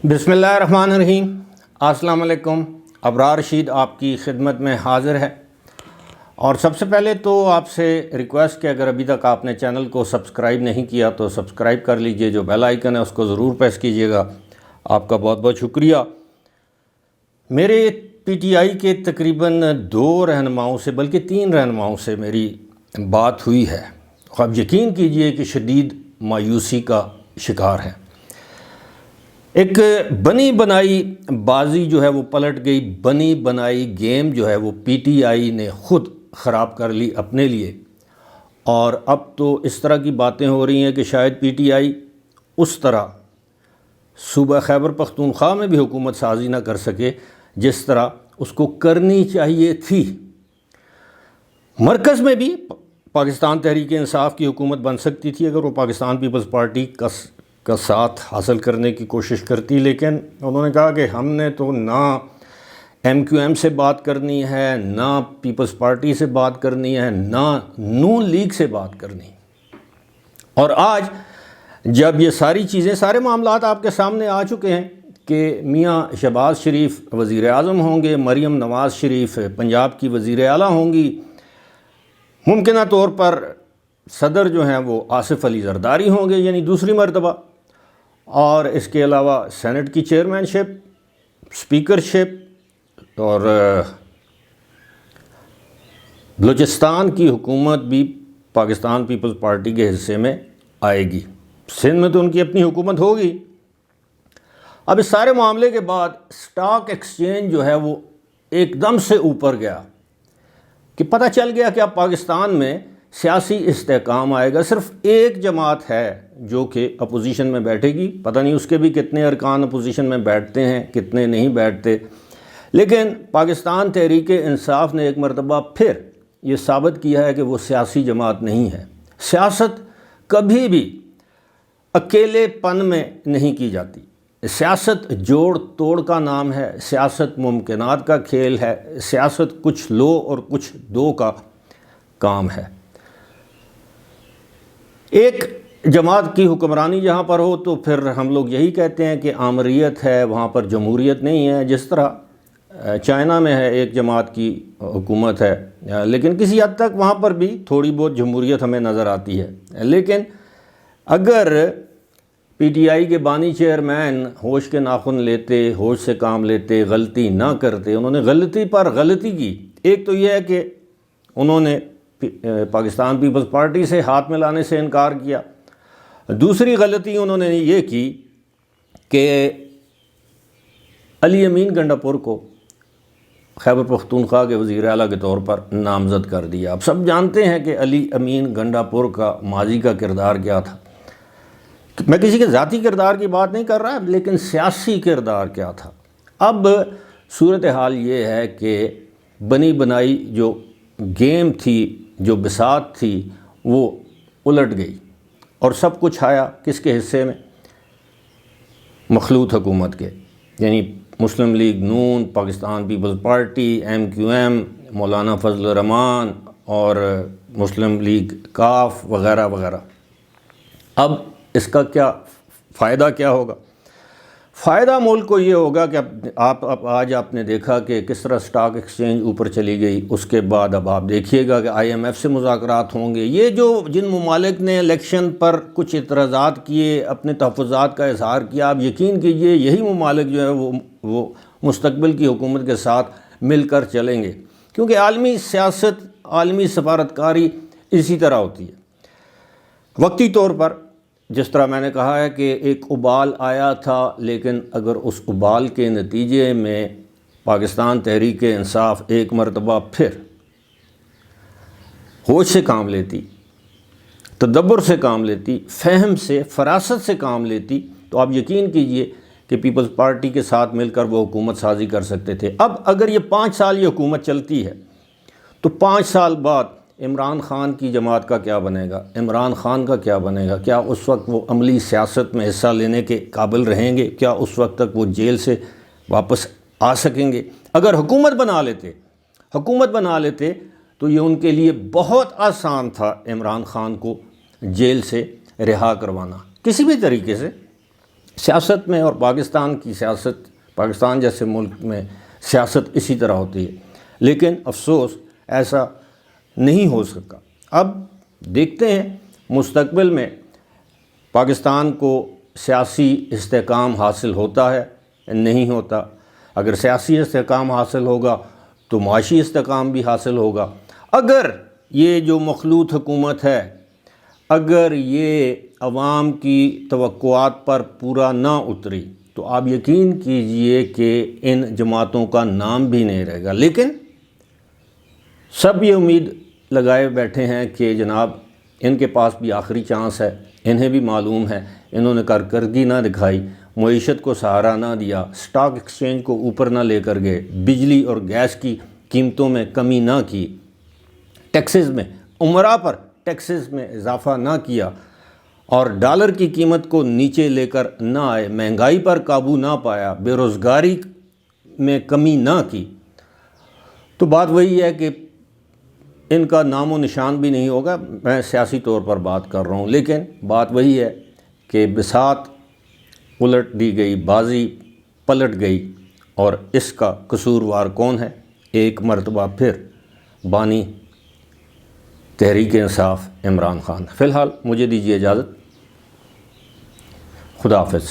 बिस्मिल्लाहिर्रहमानिर्रहीम। अस्सलाम वालेकुम। अबरार रशीद आपकी खिदमत में हाज़िर है। और सबसे पहले तो आपसे रिक्वेस्ट कि अगर अभी तक आपने चैनल को सब्सक्राइब नहीं किया तो सब्सक्राइब कर लीजिए, जो बेल आइकन है उसको ज़रूर प्रेस कीजिएगा। आपका बहुत बहुत शुक्रिया। मेरे पीटीआई के तकरीबन 2 रहनुमाओं से, बल्कि 3 रहनुमाओं से मेरी बात हुई है। आप यकीन कीजिए कि शदीद मायूसी का शिकार है। एक बनी बनाई बाजी जो है वो पलट गई। बनी बनाई गेम जो है वो पीटीआई ने ख़ुद ख़राब कर ली अपने लिए। और अब तो इस तरह की बातें हो रही हैं कि शायद पीटीआई उस तरह सूबा खैबर पख्तूनख्वा में भी हुकूमत साजी ना कर सके जिस तरह उसको करनी चाहिए थी। मरकज़ में भी पाकिस्तान तहरीक इंसाफ की हुकूमत बन सकती थी अगर वो पाकिस्तान पीपल्स पार्टी का साथ हासिल करने की कोशिश करती, लेकिन उन्होंने कहा कि हमने तो ना एमक्यूएम से बात करनी है, ना पीपल्स पार्टी से बात करनी है, ना नून लीग से बात करनी। और आज जब ये सारी चीज़ें, सारे मामलात आपके सामने आ चुके हैं कि मियाँ शहबाज शरीफ वज़ीर आज़म होंगे, मरीम नवाज़ शरीफ पंजाब की वज़ीर आला होंगी, मुमकिना तौर पर सदर जो हैं वो आसिफ अली जरदारी होंगे यानी दूसरी मरतबा, और इसके अलावा सेनेट की चेयरमैनशिप, स्पीकरशिप और बलूचिस्तान की हुकूमत भी पाकिस्तान पीपल्स पार्टी के हिस्से में आएगी। सिंध में तो उनकी अपनी हुकूमत होगी। अब इस सारे मामले के बाद स्टॉक एक्सचेंज जो है वो एकदम से ऊपर गया कि पता चल गया कि अब पाकिस्तान में सियासी इस्तेहकाम आएगा। सिर्फ एक जमात है जो कि अपोजिशन में बैठेगी। पता नहीं उसके भी कितने अरकान अपोजिशन में बैठते हैं, कितने नहीं बैठते, लेकिन पाकिस्तान तहरीक इंसाफ ने एक मरतबा फिर ये साबित किया है कि वो सियासी जमात नहीं है। सियासत कभी भी अकेलेपन में नहीं की जाती। सियासत जोड़ तोड़ का नाम है, सियासत मुमकिनात का खेल है, सियासत कुछ लो और कुछ दो का काम है। एक जमात की हुक्मरानी जहाँ पर हो तो फिर हम लोग यही कहते हैं कि आमरीत है, वहाँ पर जमहूरियत नहीं है। जिस तरह चाइना में है, एक जमात की हुकूमत है, लेकिन किसी हद तक वहाँ पर भी थोड़ी बहुत जमहूरियत हमें नज़र आती है। लेकिन अगर पीटीआई के बानी चेयरमैन होश के नाखुन लेते, होश से काम लेते, गलती ना करते, उन्होंने गलती पर गलती की। एक तो यह है कि उन्होंने पाकिस्तान पीपल्स पार्टी से हाथ मिलाने से इनकार किया। दूसरी गलती उन्होंने ये की कि अली अमीन गंडापुर को खैबर पख्तूनख्वा के वज़ीर आला के तौर पर नामज़द कर दिया। अब सब जानते हैं कि अली अमीन गंडापुर का माजी का किरदार क्या था। मैं किसी के ज़ाती किरदार की बात नहीं कर रहा, लेकिन सियासी किरदार क्या था। अब सूरत हाल ये है कि बनी बनाई जो गेम थी, जो बिसात थी, वो उलट गई और सब कुछ आया किसके हिस्से में? मखलूत हुकूमत के, यानी मुस्लिम लीग नून, पाकिस्तान पीपल्स पार्टी, एमक्यूएम, मौलाना फजल रहमान और मुस्लिम लीग काफ वगैरह वगैरह। अब इसका क्या फ़ायदा क्या होगा? फ़ायदा मुल्क को ये होगा कि आप आज आपने देखा कि किस तरह स्टॉक एक्सचेंज ऊपर चली गई। उसके बाद अब आप देखिएगा कि IMF से मुज़ाकरात होंगे। ये जो जिन ममालिक ने इलेक्शन पर कुछ इतराज़ात किए, अपने तहफ़्फ़ुज़ात का इज़हार किया, आप यकीन कीजिए यही ममालिक जो है वो मुस्तक़बिल की हुकूमत के साथ मिलकर चलेंगे, क्योंकि आलमी सियासत, आलमी सफारतकारी इसी तरह होती है। वक्ती तौर पर जिस तरह मैंने कहा है कि एक उबाल आया था, लेकिन अगर उस उबाल के नतीजे में पाकिस्तान तहरीक इंसाफ एक मरतबा फिर होश से काम लेती, तदब्बर से काम लेती, फ़हम से, फ़रासत से काम लेती, तो आप यकीन कीजिए कि पीपल्स पार्टी के साथ मिलकर वो हुकूमत साजी कर सकते थे। अब अगर ये 5 साल ये हुकूमत चलती है तो 5 साल बाद इमरान ख़ान की जमात का क्या बनेगा? इमरान ख़ान का क्या बनेगा? क्या उस वक्त वो अमली सियासत में हिस्सा लेने के काबिल रहेंगे? क्या उस वक्त तक वो जेल से वापस आ सकेंगे? अगर हुकूमत बना लेते तो ये उनके लिए बहुत आसान था इमरान ख़ान को जेल से रिहा करवाना किसी भी तरीके से। سیاست میں اور پاکستان کی سیاست، پاکستان جیسے ملک میں سیاست اسی طرح ہوتی ہے، لیکن افسوس ایسا نہیں ہو سکا۔ اب دیکھتے ہیں مستقبل میں پاکستان کو سیاسی استحکام حاصل ہوتا ہے نہیں ہوتا۔ اگر سیاسی استحکام حاصل ہوگا تو معاشی استحکام بھی حاصل ہوگا۔ اگر یہ جو مخلوط حکومت ہے، اگر یہ عوام کی توقعات پر پورا نہ اتری تو آپ یقین کیجئے کہ ان جماعتوں کا نام بھی نہیں رہے گا۔ لیکن سب یہ امید لگائے بیٹھے ہیں کہ جناب ان کے پاس بھی آخری چانس ہے، انہیں بھی معلوم ہے انہوں نے کارکردگی نہ دکھائی، معیشت کو سہارا نہ دیا، سٹاک ایکسچینج کو اوپر نہ لے کر گئے، بجلی اور گیس کی قیمتوں میں کمی نہ کی، ٹیکسز میں عمرہ پر ٹیکسز میں اضافہ نہ کیا، اور ڈالر کی قیمت کو نیچے لے کر نہ آئے، مہنگائی پر قابو نہ پایا، بے روزگاری میں کمی نہ کی، تو بات وہی ہے کہ ان کا نام و نشان بھی نہیں ہوگا۔ میں سیاسی طور پر بات کر رہا ہوں، لیکن بات وہی ہے کہ بساط الٹ دی گئی، بازی پلٹ گئی، اور اس کا قصوروار کون ہے؟ ایک مرتبہ پھر بانی تحریک انصاف عمران خان۔ فی الحال مجھے دیجیے اجازت، خدا حافظ۔